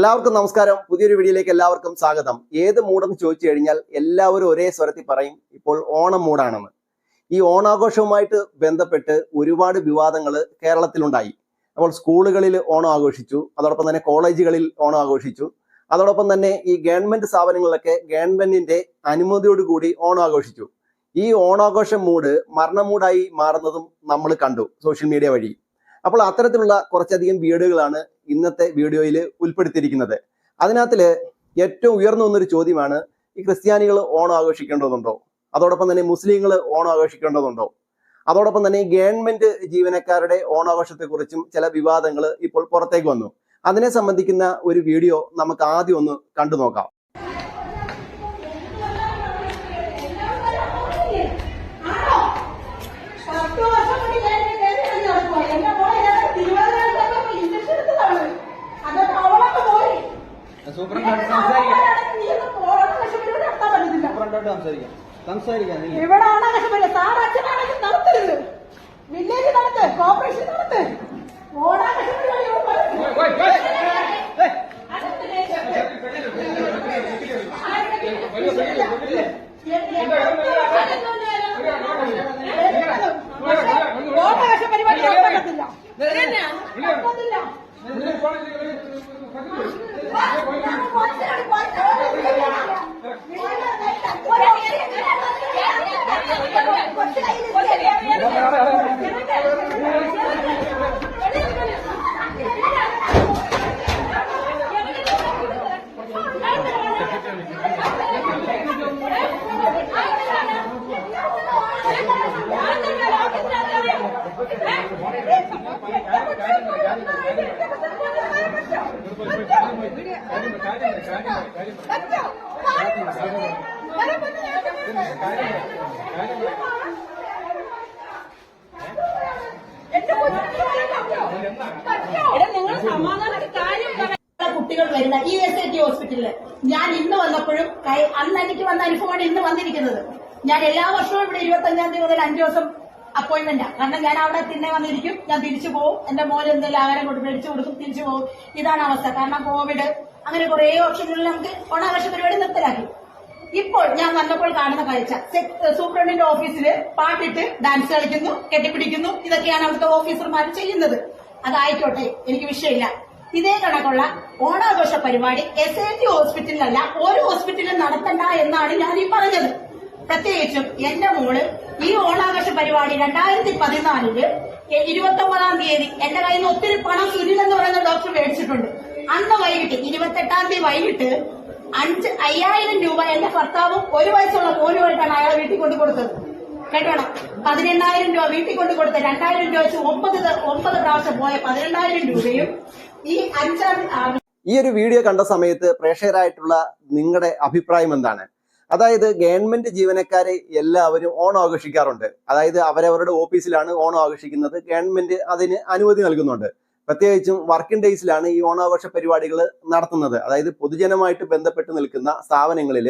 എല്ലാവർക്കും നമസ്കാരം. പുതിയൊരു വീഡിയോയിലേക്ക് എല്ലാവർക്കും സ്വാഗതം. ഏത് മൂടെന്ന് ചോദിച്ചു കഴിഞ്ഞാൽ എല്ലാവരും ഒരേ സ്വരത്തിൽ പറയും ഇപ്പോൾ ഓണം മൂടാണെന്ന്. ഈ ഓണാഘോഷവുമായിട്ട് ബന്ധപ്പെട്ട് ഒരുപാട് വിവാദങ്ങൾ കേരളത്തിലുണ്ടായി. അപ്പോൾ സ്കൂളുകളിൽ ഓണം ആഘോഷിച്ചു, അതോടൊപ്പം തന്നെ കോളേജുകളിൽ ഓണം ആഘോഷിച്ചു, അതോടൊപ്പം തന്നെ ഈ ഗവൺമെന്റ് സ്ഥാപനങ്ങളിലൊക്കെ ഗവൺമെന്റിന്റെ അനുമതിയോടുകൂടി ഓണം ആഘോഷിച്ചു. ഈ ഓണാഘോഷം മൂഡ് മരണമൂടായി മാറുന്നതും നമ്മൾ കണ്ടു സോഷ്യൽ മീഡിയ വഴി. അപ്പോൾ അത്തരത്തിലുള്ള കുറച്ചധികം വീഡിയോകളാണ് ഇന്നത്തെ വീഡിയോയിൽ ഉൾപ്പെടുത്തിയിരിക്കുന്നത്. അതിനകത്തില് ഏറ്റവും ഉയർന്നു വന്നൊരു ചോദ്യമാണ്, ഈ ക്രിസ്ത്യാനികൾ ഓണം ആഘോഷിക്കേണ്ടതുണ്ടോ, അതോടൊപ്പം തന്നെ മുസ്ലിങ്ങൾ ഓണം ആഘോഷിക്കേണ്ടതുണ്ടോ, അതോടൊപ്പം തന്നെ ഗവൺമെന്റ് ജീവനക്കാരുടെ ഓണാഘോഷത്തെക്കുറിച്ചും ചില വിവാദങ്ങൾ ഇപ്പോൾ പുറത്തേക്ക് വന്നു. അതിനെ സംബന്ധിക്കുന്ന ഒരു വീഡിയോ നമുക്ക് ആദ്യം ഒന്ന് കണ്ടു നോക്കാം. ഇവിടെ ഓണാഘോഷം സാർ അച്ഛനാണെങ്കിൽ നടത്തരുത്, വില്ലേജ് നടത്ത്, കോർപ്പറേഷൻ നടത്ത്, ഓണാഘോഷം ഓണാഘോഷ പരിപാടി നടത്തത്തില്ല. കുട്ടികൾ വരുന്ന ഈ SIT ഹോസ്പിറ്റലില് ഞാൻ ഇന്ന് വന്നപ്പോഴും അന്ന് എനിക്ക് വന്ന അനുഭവമാണ് ഇന്ന് വന്നിരിക്കുന്നത്. ഞാൻ എല്ലാ വർഷവും ഇവിടെ 25-ാം തീയതി മുതൽ 5 ദിവസം അപ്പോയിന്റ്മെന്റാ. കാരണം ഞാൻ അവിടെ പിന്നെ വന്നിരിക്കും, ഞാൻ തിരിച്ചു പോകും, എന്റെ മോന് എന്തെങ്കിലും ആഹാരം കൊണ്ട് മേടിച്ചു കൊടുക്കും, തിരിച്ചു പോകും. ഇതാണ് അവസ്ഥ. കാരണം കോവിഡ് അങ്ങനെ കുറെ ഓപ്ഷനുകളിൽ നമുക്ക് ഓണാഘോഷ പരിപാടി നിർത്തലാക്കി. ഇപ്പോൾ ഞാൻ വന്നപ്പോൾ കാണുന്ന കാഴ്ച, സൂപ്രണ്ടിന്റെ ഓഫീസിൽ പാട്ടിട്ട് ഡാൻസ് കളിക്കുന്നു, കെട്ടിപ്പിടിക്കുന്നു. ഇതൊക്കെയാണ് അവിടുത്തെ ഓഫീസർമാർ ചെയ്യുന്നത്. അതായിക്കോട്ടെ, എനിക്ക് വിഷയമില്ല. ഇതേ കണക്കുള്ള ഓണാഘോഷ പരിപാടി SIT ഹോസ്പിറ്റലിലല്ല ഓരോ ഹോസ്പിറ്റലിലും നടത്തണ്ട എന്നാണ് ഞാൻ ഈ പറഞ്ഞത്. പ്രത്യേകിച്ചും എന്റെ മോള് ഈ ഓണാഘോഷ പരിപാടി 2014 29-ാം തീയതി എന്റെ കയ്യിൽ നിന്ന് ഒത്തിരി പണം സുനിൽ എന്ന് പറയുന്ന ഡോക്ടർ മേടിച്ചിട്ടുണ്ട്. അന്ന് വൈകിട്ട് 28-ാം തീയതി വൈകിട്ട് 5,000 രൂപ എന്റെ ഭർത്താവും 1 വയസ്സുള്ള മോനുമായിട്ടാണ് അയാൾ വീട്ടിൽ കൊണ്ടു കൊടുത്തത്. കേട്ടോണം, 18,000 രൂപ വീട്ടിൽ കൊണ്ടു കൊടുത്ത് 2,000 രൂപ വെച്ച് 9 പ്രാവശ്യം പോയ 18,000 രൂപയും ഈ 5 ഈ ഒരു വീഡിയോ കണ്ട സമയത്ത് പ്രേക്ഷകരായിട്ടുള്ള നിങ്ങളുടെ അഭിപ്രായം എന്താണ്? അതായത് ഗവൺമെന്റ് ജീവനക്കാരെ എല്ലാവരും ഓണം ആഘോഷിക്കാറുണ്ട്. അതായത് അവരവരുടെ ഓഫീസിലാണ് ഓണം ആഘോഷിക്കുന്നത്, ഗവൺമെന്റ് അതിന് അനുമതി നൽകുന്നുണ്ട്. പ്രത്യേകിച്ചും വർക്കിംഗ് ഡേയ്സിലാണ് ഈ ഓണാഘോഷ പരിപാടികൾ നടത്തുന്നത്. അതായത് പൊതുജനമായിട്ട് ബന്ധപ്പെട്ട് നിൽക്കുന്ന സ്ഥാപനങ്ങളിൽ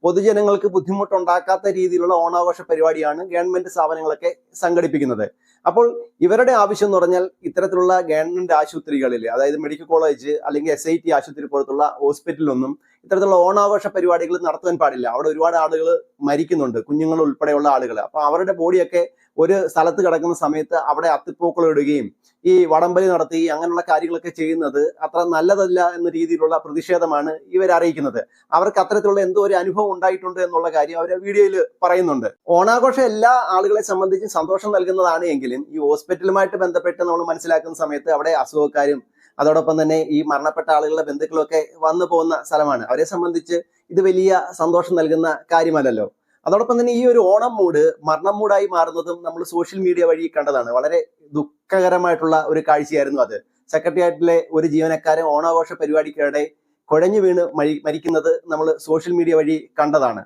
പൊതുജനങ്ങൾക്ക് ബുദ്ധിമുട്ടുണ്ടാക്കാത്ത രീതിയിലുള്ള ഓണാഘോഷ പരിപാടിയാണ് ഗവൺമെന്റ് സ്ഥാപനങ്ങളൊക്കെ സംഘടിപ്പിക്കുന്നത്. അപ്പോൾ ഇവരുടെ ആവശ്യം എന്ന് പറഞ്ഞാൽ ഇത്തരത്തിലുള്ള ഗവൺമെന്റ് ആശുപത്രികളിൽ, അതായത് മെഡിക്കൽ കോളേജ് അല്ലെങ്കിൽ SIT ആശുപത്രി പോലത്തുള്ള ഹോസ്പിറ്റലിലൊന്നും ഇത്തരത്തിലുള്ള ഓണാഘോഷ പരിപാടികൾ നടത്താൻ പാടില്ല. അവിടെ ഒരുപാട് ആളുകൾ മരിക്കുന്നുണ്ട്, കുഞ്ഞുങ്ങൾ ഉൾപ്പെടെയുള്ള ആളുകൾ. അപ്പൊ അവരുടെ ബോഡിയൊക്കെ ഒരു സ്ഥലത്ത് കിടക്കുന്ന സമയത്ത് അവിടെ അത്തിപ്പൂക്കൾ ഇടുകയും ഈ വടംവലി നടത്തുകയും അങ്ങനെയുള്ള കാര്യങ്ങളൊക്കെ ചെയ്യുന്നത് അത്ര നല്ലതല്ല എന്ന രീതിയിലുള്ള പ്രതിഷേധമാണ് ഇവർ അറിയിക്കുന്നത്. അവർക്ക് അത്തരത്തിലുള്ള എന്തോ ഒരു അനുഭവം ഉണ്ടായിട്ടുണ്ട് എന്നുള്ള കാര്യം അവർ വീഡിയോയിൽ പറയുന്നുണ്ട്. ഓണാഘോഷം എല്ലാ ആളുകളെ സംബന്ധിച്ചും സന്തോഷം നൽകുന്നതാണ് എങ്കിലും ഈ ഹോസ്പിറ്റലുമായിട്ട് ബന്ധപ്പെട്ട് നമ്മൾ മനസ്സിലാക്കുന്ന സമയത്ത് അവിടെ അസുഖക്കാരും അതോടൊപ്പം തന്നെ ഈ മരണപ്പെട്ട ആളുകളുടെ ബന്ധുക്കളും ഒക്കെ വന്നു പോകുന്ന സ്ഥലമാണ്. അവരെ സംബന്ധിച്ച് ഇത് വലിയ സന്തോഷം നൽകുന്ന കാര്യമല്ലല്ലോ. അതോടൊപ്പം തന്നെ ഈ ഒരു ഓണം മൂഡ് മരണം മൂടായി മാറുന്നതും നമ്മൾ സോഷ്യൽ മീഡിയ വഴി കണ്ടതാണ്. വളരെ ദുഃഖകരമായിട്ടുള്ള ഒരു കാഴ്ചയായിരുന്നു അത്. സെക്രട്ടേറിയറ്റിലെ ഒരു ജീവനക്കാരൻ ഓണാഘോഷ പരിപാടിക്കിടെ കുഴഞ്ഞു വീണ് മരിക്കുന്നത് നമ്മൾ സോഷ്യൽ മീഡിയ വഴി കണ്ടതാണ്.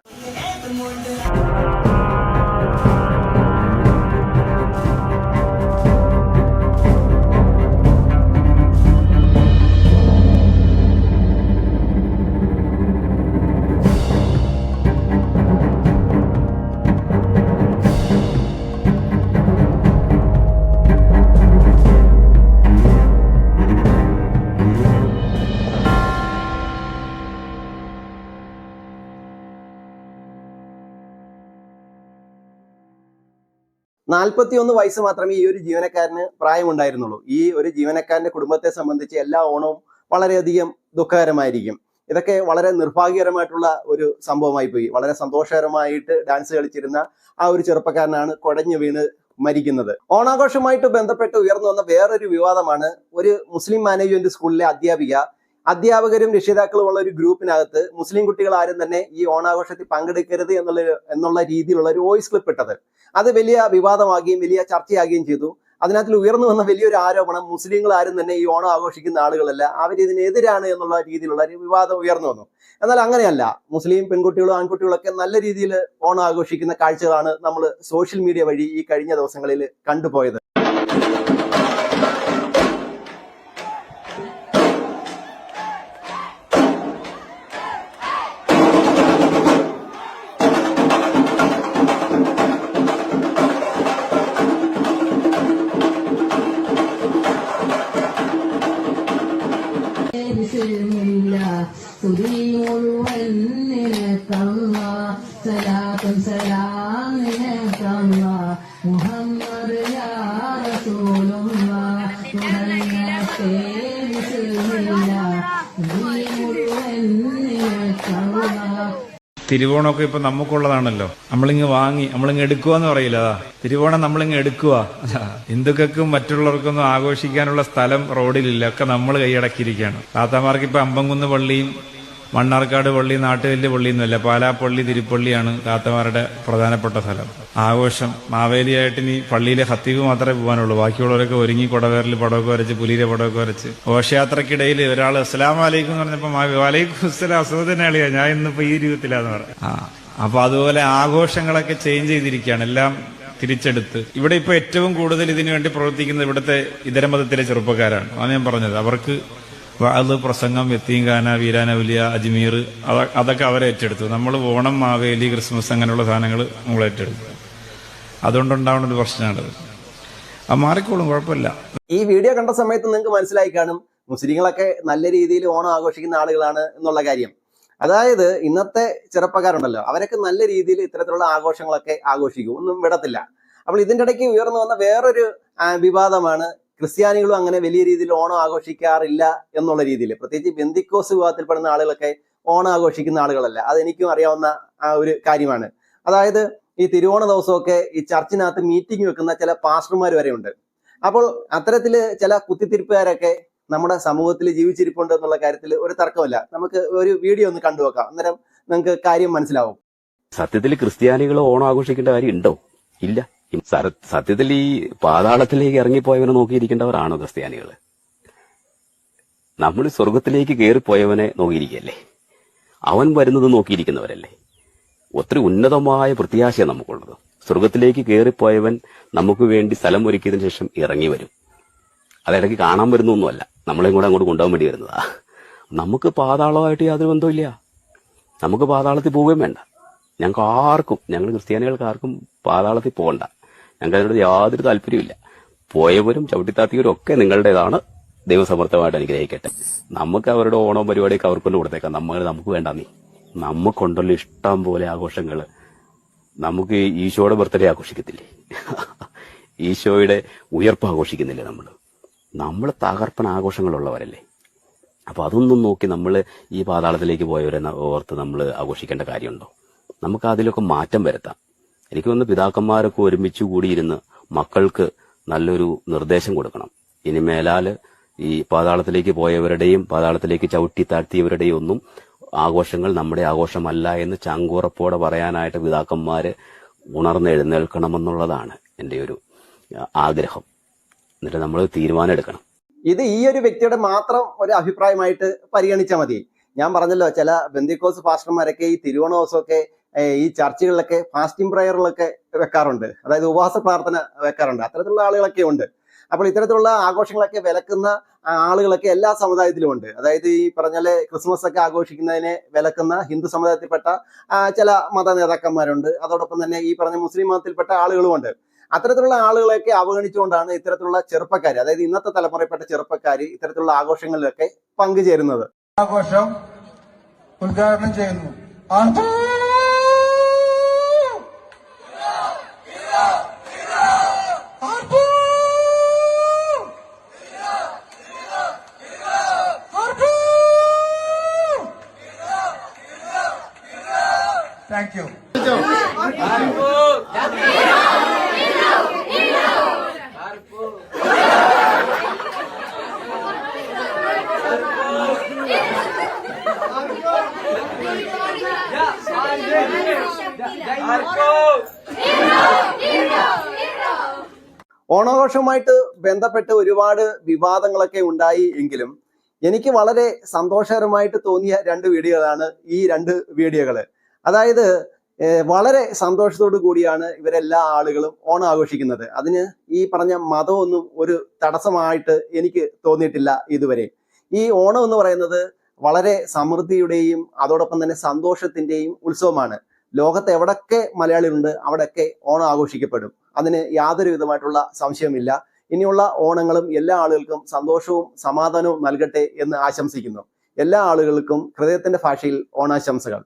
41 വയസ്സ് മാത്രമേ ഈ ഒരു ജീവനക്കാരന് പ്രായമുണ്ടായിരുന്നുള്ളൂ. ഈ ഒരു ജീവനക്കാരന്റെ കുടുംബത്തെ സംബന്ധിച്ച് എല്ലാ ഓണവും വളരെയധികം ദുഃഖകരമായിരിക്കും. ഇതൊക്കെ വളരെ നിർഭാഗ്യകരമായിട്ടുള്ള ഒരു സംഭവമായി പോയി. വളരെ സന്തോഷകരമായിട്ട് ഡാൻസ് കളിച്ചിരുന്ന ആ ഒരു ചെറുപ്പക്കാരനാണ് കുഴഞ്ഞു വീണ് മരിക്കുന്നത്. ഓണാഘോഷവുമായിട്ട് ബന്ധപ്പെട്ട് ഉയർന്നു വന്ന വേറൊരു വിവാദമാണ് ഒരു മുസ്ലിം മാനേജ്മെന്റ് സ്കൂളിലെ അധ്യാപകരും രക്ഷിതാക്കളും ഉള്ള ഒരു ഗ്രൂപ്പിനകത്ത് മുസ്ലിം കുട്ടികൾ ആരും തന്നെ ഈ ഓണാഘോഷത്തിൽ പങ്കെടുക്കരുത് എന്നുള്ള രീതിയിലുള്ള ഒരു വോയിസ് ക്ലിപ്പ് ഇട്ടത്. അത് വലിയ വിവാദമാകുകയും വലിയ ചർച്ചയാകുകയും ചെയ്തു. അതിനകത്ത് ഉയർന്നു വന്ന വലിയൊരു ആരോപണം, മുസ്ലിങ്ങൾ ആരും തന്നെ ഈ ഓണം ആഘോഷിക്കുന്ന ആളുകളല്ല, അവരിതിനെതിരാണ് എന്നുള്ള രീതിയിലുള്ള ഒരു വിവാദം ഉയർന്നു വന്നു. എന്നാൽ അങ്ങനെയല്ല. മുസ്ലിം പെൺകുട്ടികളും ആൺകുട്ടികളൊക്കെ നല്ല രീതിയിൽ ഓണം ആഘോഷിക്കുന്ന കാഴ്ചകളാണ് നമ്മൾ സോഷ്യൽ മീഡിയ വഴി ഈ കഴിഞ്ഞ ദിവസങ്ങളിൽ കണ്ടുപോയത്. തിരുവോണമൊക്കെ ഇപ്പൊ നമുക്കുള്ളതാണല്ലോ. നമ്മളിങ്ങ് വാങ്ങി നമ്മളിങ്ങ് എടുക്കുവാന്ന് പറയില്ല. അതാ തിരുവോണം നമ്മളിങ്ങ് എടുക്കുക. ഹിന്ദുക്കൾക്കും മറ്റുള്ളവർക്കൊന്നും ആഘോഷിക്കാനുള്ള സ്ഥലം റോഡിലില്ല, ഒക്കെ നമ്മൾ കൈയടക്കിയിരിക്കുകയാണ്. താത്താമാർക്ക് ഇപ്പൊ അമ്പംകുന്ന് പള്ളിയും മണ്ണാർക്കാട് പള്ളി നാട്ടുകല്ല് പള്ളിയൊന്നുമല്ല, പാലാപ്പള്ളി തിരുപ്പള്ളിയാണ് താത്തമാരുടെ പ്രധാനപ്പെട്ട സ്ഥലം. ആഘോഷം മാവേലിയായിട്ട് ഇനി പള്ളിയിലെ ഖത്തീബ് മാത്രമേ പോകാനുള്ളൂ. ബാക്കിയുള്ളവരൊക്കെ ഒരുങ്ങി കുടവേറിൽ പടമൊക്കെ വരച്ച് പുലിയിലെ പടമൊക്കെ വരച്ച് ഘോഷയാത്രക്കിടയിൽ ഒരാൾ അസ്സലാമു അലൈക്കും എന്ന് പറഞ്ഞപ്പോ വലൈക്കും അസ്സലാം അസുഖത്തിനെ അളിയാ ഞാൻ ഇന്നിപ്പോ ഈ രൂപത്തിലാന്ന് പറഞ്ഞു. അപ്പൊ അതുപോലെ ആഘോഷങ്ങളൊക്കെ ചേഞ്ച് ചെയ്തിരിക്കുകയാണ്, എല്ലാം തിരിച്ചെടുത്ത്. ഇവിടെ ഇപ്പൊ ഏറ്റവും കൂടുതൽ ഇതിനു വേണ്ടി പ്രവർത്തിക്കുന്നത് ഇവിടുത്തെ ഇതര മതത്തിലെ ചെറുപ്പക്കാരാണ്. അതാണ് ഞാൻ പറഞ്ഞത്. അവർക്ക് അത് പ്രസംഗം, യത്തീംഖാന, വീരാനൗലിയ, അജ്മീർ, അതൊക്കെ അവരെ ഏറ്റെടുത്തു. നമ്മൾ ഓണം, മാവേലി, ക്രിസ്മസ് അങ്ങനെയുള്ള സാധനങ്ങൾ നമ്മൾ ഏറ്റെടുത്തു. അതുകൊണ്ടുണ്ടാവുന്ന ഒരു പ്രശ്നമാണത്. അത് മാറിക്കോളും, കുഴപ്പമില്ല. ഈ വീഡിയോ കണ്ട സമയത്ത് നിങ്ങൾക്ക് മനസ്സിലായി കാണും മുസ്ലിങ്ങളൊക്കെ നല്ല രീതിയിൽ ഓണം ആഘോഷിക്കുന്ന ആളുകളാണ് എന്നുള്ള കാര്യം. അതായത് ഇന്നത്തെ ചെറുപ്പക്കാരുണ്ടല്ലോ, അവരൊക്കെ നല്ല രീതിയിൽ ഇത്തരത്തിലുള്ള ആഘോഷങ്ങളൊക്കെ ആഘോഷിക്കും, ഒന്നും വിടത്തില്ല. അപ്പോൾ ഇതിന്റെ ഇടയ്ക്ക് ഉയർന്നു വന്ന വേറൊരു വിവാദമാണ് ക്രിസ്ത്യാനികളും അങ്ങനെ വലിയ രീതിയിൽ ഓണം ആഘോഷിക്കാറില്ല എന്നുള്ള രീതിയിൽ. പ്രത്യേകിച്ച് ബെന്തിക്കോസ് വിഭാഗത്തിൽപ്പെടുന്ന ആളുകളൊക്കെ ഓണം ആഘോഷിക്കുന്ന ആളുകളല്ല. അതെനിക്കും അറിയാവുന്ന ഒരു കാര്യമാണ്. അതായത് ഈ തിരുവോണ ദിവസമൊക്കെ ഈ ചർച്ചിനകത്ത് മീറ്റിംഗ് വെക്കുന്ന ചില പാസ്റ്റർമാർ വരെ ഉണ്ട്. അപ്പോൾ അത്തരത്തില് ചില കുത്തിത്തിരിപ്പുകാരൊക്കെ നമ്മുടെ സമൂഹത്തിൽ ജീവിച്ചിരിപ്പുണ്ട് എന്നുള്ള കാര്യത്തിൽ ഒരു തർക്കമില്ല. നമുക്ക് ഒരു വീഡിയോ ഒന്ന് കണ്ടുവെക്കാം, അന്നേരം നിങ്ങൾക്ക് കാര്യം മനസ്സിലാവും. സത്യത്തിൽ ക്രിസ്ത്യാനികൾ ഓണം ആഘോഷിക്കേണ്ട കാര്യം ഉണ്ടോ? ഇല്ല. സത്യത്തിൽ ഈ പാതാളത്തിലേക്ക് ഇറങ്ങിപ്പോയവനെ നോക്കിയിരിക്കേണ്ടവരാണോ ക്രിസ്ത്യാനികൾ? നമ്മൾ സ്വർഗത്തിലേക്ക് കയറിപ്പോയവനെ നോക്കിയിരിക്കല്ലേ, അവൻ വരുന്നത് നോക്കിയിരിക്കുന്നവരല്ലേ. ഒത്തിരി ഉന്നതമായ പ്രത്യാശയാണ് നമുക്കുള്ളത്. സ്വർഗത്തിലേക്ക് കയറിപ്പോയവൻ നമുക്ക് വേണ്ടി സ്ഥലം ഒരുക്കിയതിനു ശേഷം ഇറങ്ങി വരും. അതിടയ്ക്ക് കാണാൻ വരുന്നൊന്നുമല്ല, നമ്മളെയും കൂടെ അങ്ങോട്ട് കൊണ്ടുപോകാൻ വേണ്ടി വരുന്നതാ. നമുക്ക് പാതാളമായിട്ട് യാതൊരു ബന്ധമില്ല. നമുക്ക് പാതാളത്തിൽ പോവുകയും വേണ്ട. ഞങ്ങൾ ക്രിസ്ത്യാനികൾക്ക് ആർക്കും പാതാളത്തിൽ പോകണ്ട. ഞങ്ങൾക്ക് അതിനോട് യാതൊരു താല്പര്യമില്ല. പോയവരും ചവിട്ടിത്താത്തിയവരും ഒക്കെ നിങ്ങളുടേതാണ്. ദൈവസമർത്ഥമായിട്ട് അനുഗ്രഹിക്കട്ടെ. നമുക്ക് അവരുടെ ഓണം പരിപാടിയൊക്കെ അവർക്കൊണ്ട് കൊടുത്തേക്കാം. നമുക്ക് വേണ്ട. നമുക്കുണ്ടല്ലോ ഇഷ്ടം പോലെ ആഘോഷങ്ങൾ. നമുക്ക് ഈശോയുടെ ബർത്ത്ഡേ ആഘോഷിക്കത്തില്ലേ? ഈശോയുടെ ഉയർപ്പ് ആഘോഷിക്കുന്നില്ലേ? നമ്മൾ തകർപ്പൻ ആഘോഷങ്ങളുള്ളവരല്ലേ. അപ്പൊ അതൊന്നും നോക്കി നമ്മൾ ഈ പാതാളത്തിലേക്ക് പോയവരെ ഓർത്ത് നമ്മൾ ആഘോഷിക്കേണ്ട കാര്യമുണ്ടോ? നമുക്ക് അതിലൊക്കെ മാറ്റം വരുത്താം. എനിക്ക് തോന്നുന്നു പിതാക്കന്മാരൊക്കെ ഒരുമിച്ച് കൂടിയിരുന്ന് മക്കൾക്ക് നല്ലൊരു നിർദ്ദേശം കൊടുക്കണം. ഇനി മേലാല് ഈ പാതാളത്തിലേക്ക് പോയവരുടെയും പാതാളത്തിലേക്ക് ചവിട്ടി താഴ്ത്തിയവരുടെയും ഒന്നും ആഘോഷങ്ങൾ നമ്മുടെ ആഘോഷമല്ല എന്ന് ചങ്കുറപ്പോടെ പറയാനായിട്ട് പിതാക്കന്മാര് ഉണർന്നെഴുന്നേൽക്കണമെന്നുള്ളതാണ് എൻ്റെ ഒരു ആഗ്രഹം. എന്നിട്ട് നമ്മൾ തീരുമാനം എടുക്കണം. ഇത് ഈ ഒരു വ്യക്തിയുടെ മാത്രം ഒരു അഭിപ്രായമായിട്ട് പരിഗണിച്ചാൽ മതി. ഞാൻ പറഞ്ഞല്ലോ, ചില ബെന്തിക്കോസ് പാസ്റ്റർമാരൊക്കെ ഈ തിരുവോണ ദിവസമൊക്കെ ഈ ചർച്ചുകളിലൊക്കെ ഫാസ്റ്റിംഗ് പ്രയറിലൊക്കെ വെക്കാറുണ്ട്, അതായത് ഉപവാസ പ്രാർത്ഥന വെക്കാറുണ്ട്. അത്തരത്തിലുള്ള ആളുകളൊക്കെ ഉണ്ട്. അപ്പോൾ ഇത്തരത്തിലുള്ള ആഘോഷങ്ങളൊക്കെ വിലക്കുന്ന ആളുകളൊക്കെ എല്ലാ സമുദായത്തിലും ഉണ്ട്. അതായത് ഈ പറഞ്ഞാല് ക്രിസ്മസ് ഒക്കെ ആഘോഷിക്കുന്നതിനെ വിലക്കുന്ന ഹിന്ദു സമുദായത്തിൽപ്പെട്ട ചില മത നേതാക്കന്മാരുണ്ട്. അതോടൊപ്പം തന്നെ ഈ പറഞ്ഞ മുസ്ലിം മതത്തിൽപ്പെട്ട ആളുകളുമുണ്ട്. അത്തരത്തിലുള്ള ആളുകളെയൊക്കെ അവഗണിച്ചുകൊണ്ടാണ് ഇത്തരത്തിലുള്ള ചെറുപ്പക്കാർ, അതായത് ഇന്നത്തെ തലമുറയിൽപ്പെട്ട ചെറുപ്പക്കാർ ഇത്തരത്തിലുള്ള ആഘോഷങ്ങളിലൊക്കെ പങ്കുചേരുന്നത്. ആഘോഷം ഉദ്ഘാടനം ചെയ്യുന്നു. Thank you. ഓണാഘോഷവുമായിട്ട് ബന്ധപ്പെട്ട് ഒരുപാട് വിവാദങ്ങളൊക്കെ ഉണ്ടായി എങ്കിലും എനിക്ക് വളരെ സന്തോഷകരമായിട്ട് തോന്നിയ രണ്ട് വീഡിയോകളാണ് ഈ രണ്ട് വീഡിയോകൾ. അതായത് വളരെ സന്തോഷത്തോടു കൂടിയാണ് ഇവരെല്ലാ ആളുകളും ഓണം ആഘോഷിക്കുന്നത്. അതിന് ഈ പറഞ്ഞ മതമൊന്നും ഒരു തടസ്സമായിട്ട് എനിക്ക് തോന്നിയിട്ടില്ല ഇതുവരെ. ഈ ഓണം എന്ന് പറയുന്നത് വളരെ സമൃദ്ധിയുടെയും അതോടൊപ്പം തന്നെ സന്തോഷത്തിന്റെയും ഉത്സവമാണ്. ലോകത്ത് എവിടൊക്കെ മലയാളികളുണ്ട് അവിടെയൊക്കെ ഓണം ആഘോഷിക്കപ്പെടും. അതിന് യാതൊരു വിധമായിട്ടുള്ള സംശയമില്ല. ഇനിയുള്ള ഓണങ്ങളും എല്ലാ ആളുകൾക്കും സന്തോഷവും സമാധാനവും നൽകട്ടെ എന്ന് ആശംസിക്കുന്നു. എല്ലാ ആളുകൾക്കും ഹൃദയത്തിന്റെ ഭാഷയിൽ ഓണാശംസകൾ.